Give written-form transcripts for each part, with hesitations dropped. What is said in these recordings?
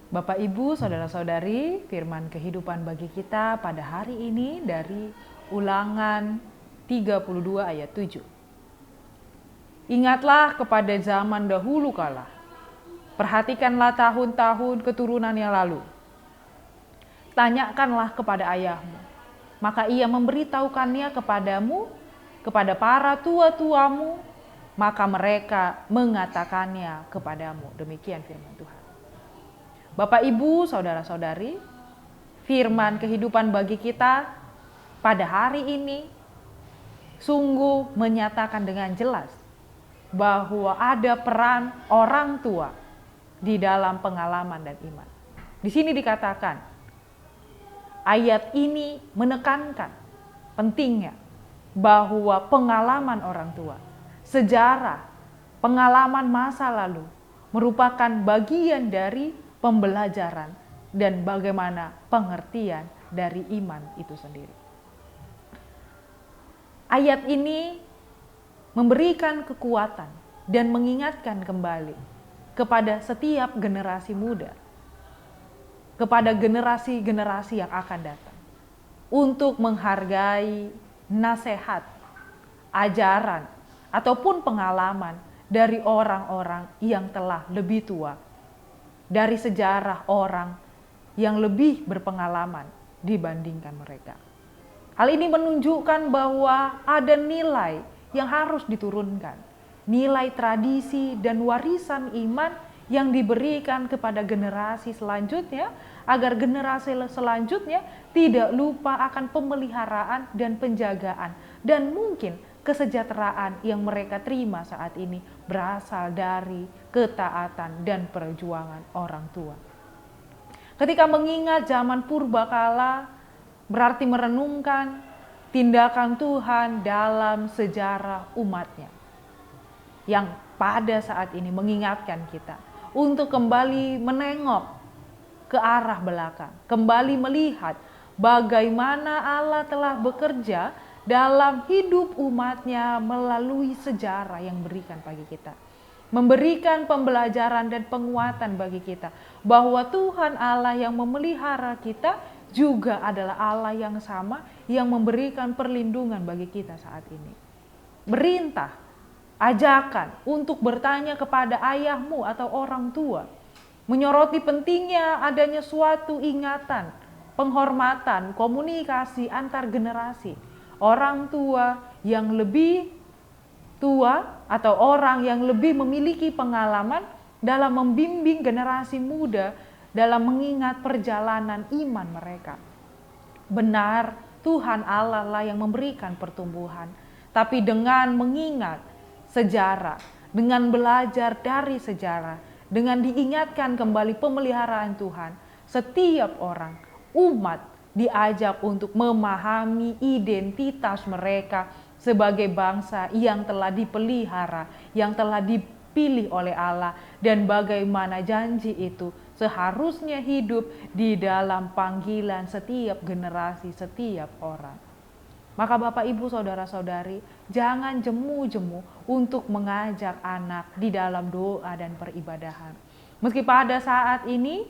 Bapak, Ibu, Saudara-saudari, firman kehidupan bagi kita pada hari ini dari Ulangan 32 ayat 7. Ingatlah kepada zaman dahulu kala. Perhatikanlah tahun-tahun keturunan yang lalu. Tanyakanlah kepada ayahmu, maka ia memberitahukannya kepadamu, kepada para tua-tuamu, maka mereka mengatakannya kepadamu. Demikian firman Tuhan. Bapak, Ibu, Saudara-saudari, firman kehidupan bagi kita pada hari ini sungguh menyatakan dengan jelas bahwa ada peran orang tua di dalam pengalaman dan iman. Di sini dikatakan, ayat ini menekankan pentingnya bahwa pengalaman orang tua, sejarah, pengalaman masa lalu merupakan bagian dari pembelajaran dan bagaimana pengertian dari iman itu sendiri. Ayat ini memberikan kekuatan dan mengingatkan kembali kepada setiap generasi muda, kepada generasi-generasi yang akan datang, untuk menghargai nasihat, ajaran, ataupun pengalaman dari orang-orang yang telah lebih tua, dari sejarah orang yang lebih berpengalaman dibandingkan mereka. Hal ini menunjukkan bahwa ada nilai yang harus diturunkan, nilai tradisi dan warisan iman yang diberikan kepada generasi selanjutnya, agar generasi selanjutnya tidak lupa akan pemeliharaan dan penjagaan, dan mungkin kesejahteraan yang mereka terima saat ini berasal dari ketaatan dan perjuangan orang tua. Ketika mengingat zaman purbakala, berarti merenungkan tindakan Tuhan dalam sejarah umatnya, yang pada saat ini mengingatkan kita untuk kembali menengok ke arah belakang, kembali melihat bagaimana Allah telah bekerja dalam hidup umatnya melalui sejarah yang berikan bagi kita. Memberikan pembelajaran dan penguatan bagi kita bahwa Tuhan Allah yang memelihara kita juga adalah Allah yang sama yang memberikan perlindungan bagi kita saat ini. Perintah, ajakan untuk bertanya kepada ayahmu atau orang tua, menyoroti pentingnya adanya suatu ingatan, penghormatan, komunikasi antar generasi. Orang tua yang lebih tua atau orang yang lebih memiliki pengalaman dalam membimbing generasi muda dalam mengingat perjalanan iman mereka. Benar, Tuhan Allah lah yang memberikan pertumbuhan, tapi dengan mengingat sejarah, dengan belajar dari sejarah, dengan diingatkan kembali pemeliharaan Tuhan, setiap orang, umat diajak untuk memahami identitas mereka sebagai bangsa yang telah dipelihara, yang telah dipilih oleh Allah, dan bagaimana janji itu seharusnya hidup di dalam panggilan setiap generasi, setiap orang. Maka Bapak, Ibu, Saudara-saudari, jangan jemu-jemu untuk mengajak anak di dalam doa dan peribadahan. Meski pada saat ini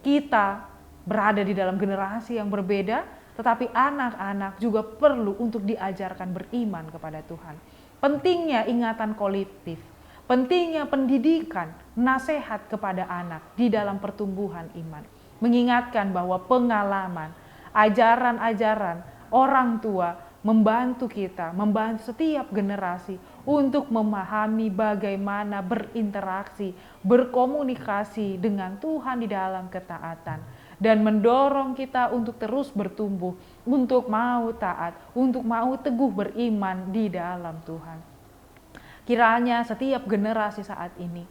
kita berada di dalam generasi yang berbeda, tetapi anak-anak juga perlu untuk diajarkan beriman kepada Tuhan. Pentingnya ingatan kolektif, pentingnya pendidikan, nasihat kepada anak di dalam pertumbuhan iman. Mengingatkan bahwa pengalaman, ajaran-ajaran orang tua membantu kita, membantu setiap generasi untuk memahami bagaimana berinteraksi, berkomunikasi dengan Tuhan di dalam ketaatan. Dan mendorong kita untuk terus bertumbuh, untuk mau taat, untuk mau teguh beriman di dalam Tuhan. Kiranya setiap generasi saat ini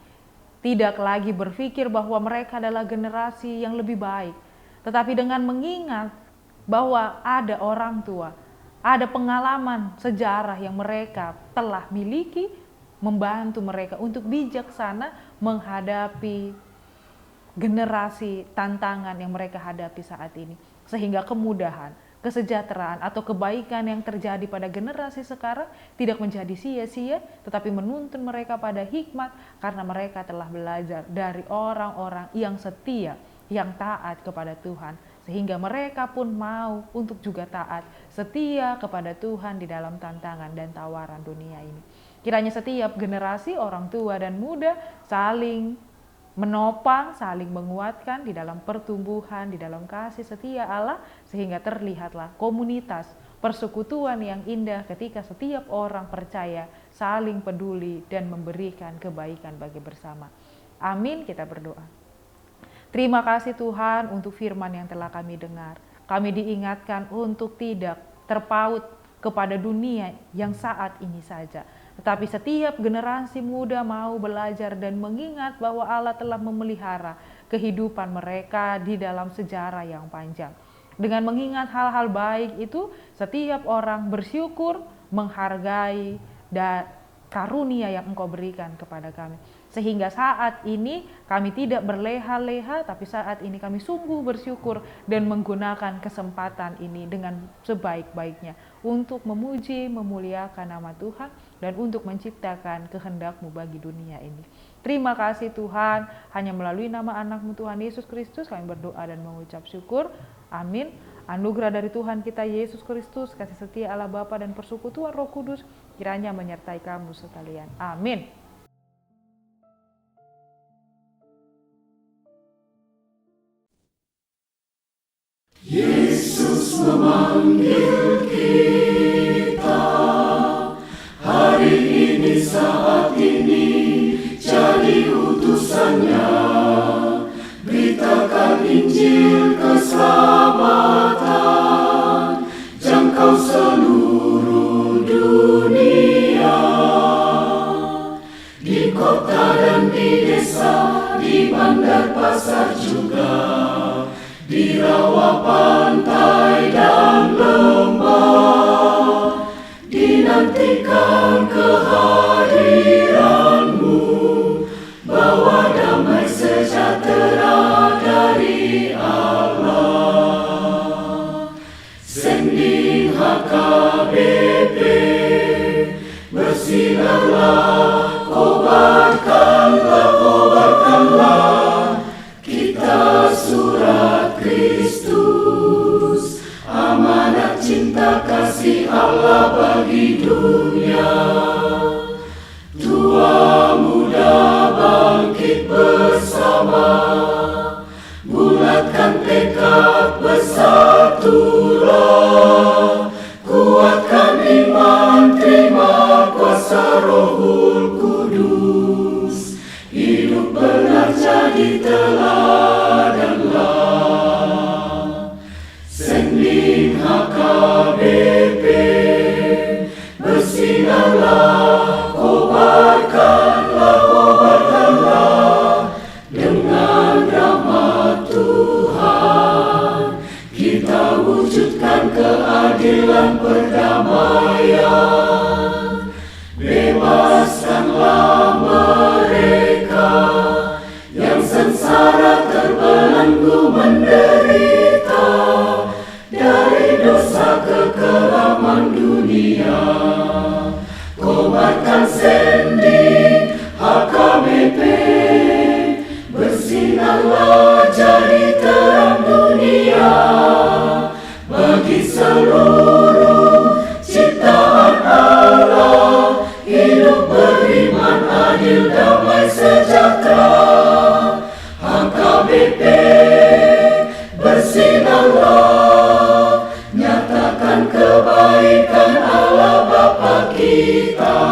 tidak lagi berpikir bahwa mereka adalah generasi yang lebih baik, tetapi dengan mengingat bahwa ada orang tua, ada pengalaman sejarah yang mereka telah miliki, membantu mereka untuk bijaksana menghadapi generasi tantangan yang mereka hadapi saat ini, sehingga kemudahan, kesejahteraan atau kebaikan yang terjadi pada generasi sekarang tidak menjadi sia-sia, tetapi menuntun mereka pada hikmat karena mereka telah belajar dari orang-orang yang setia, yang taat kepada Tuhan, sehingga mereka pun mau untuk juga taat, setia kepada Tuhan di dalam tantangan dan tawaran dunia ini. Kiranya setiap generasi orang tua dan muda saling menopang, saling menguatkan di dalam pertumbuhan, di dalam kasih setia Allah, sehingga terlihatlah komunitas persekutuan yang indah ketika setiap orang percaya, saling peduli dan memberikan kebaikan bagi bersama. Amin, kita berdoa. Terima kasih Tuhan untuk firman yang telah kami dengar. Kami diingatkan untuk tidak terpaut kepada dunia yang saat ini saja, tetapi setiap generasi muda mau belajar dan mengingat bahwa Allah telah memelihara kehidupan mereka di dalam sejarah yang panjang. Dengan mengingat hal-hal baik itu, setiap orang bersyukur, menghargai dan karunia yang Engkau berikan kepada kami. Sehingga saat ini kami tidak berleha-leha, tapi saat ini kami sungguh bersyukur dan menggunakan kesempatan ini dengan sebaik-baiknya untuk memuji, memuliakan nama Tuhan dan untuk menciptakan kehendak-Mu bagi dunia ini. Terima kasih Tuhan, hanya melalui nama anak-Mu Tuhan Yesus Kristus kami berdoa dan mengucap syukur. Amin. Anugerah dari Tuhan kita Yesus Kristus, kasih setia Allah Bapa dan persekutuan Roh Kudus kiranya menyertai kamu sekalian. Amin. Yesus memanggil kita hari ini, saat ini, jadi utusannya. Beritakan Injil keselamatan, jangkau seluruh dunia. Di kota dan di desa, di bandar pasar juga, di rawa pantai dan lembah, dinantikan kehadiran-Mu, bawa damai sejahtera dari Allah. Sending HKBP, bersinarlah, kobarkanlah, kita surat Kristus, amanat cinta kasih Allah bagi dunia. Tua muda bangkit bersama, bulatkan tekad, bersatulah, kuatkan iman, terima kuasa Rohul Kudus, hidup benar jadi teladanlah. Sending HKBP, bersinarlah, kobarkanlah, dengan rahmat Tuhan kita wujudkan keadilan perdamaian. Bebaskanlah mereka yang sengsara terbelenggu menderita dari dosa kekelaman dunia. Kobarkan sending HKBP, bersinarlah jadi terang dunia bagi seluruh ciptaan Allah, hidup beriman, adil, damai, sejahtera. HKBP, bersinarlah, nyatakan kebaikan Allah Bapa kita.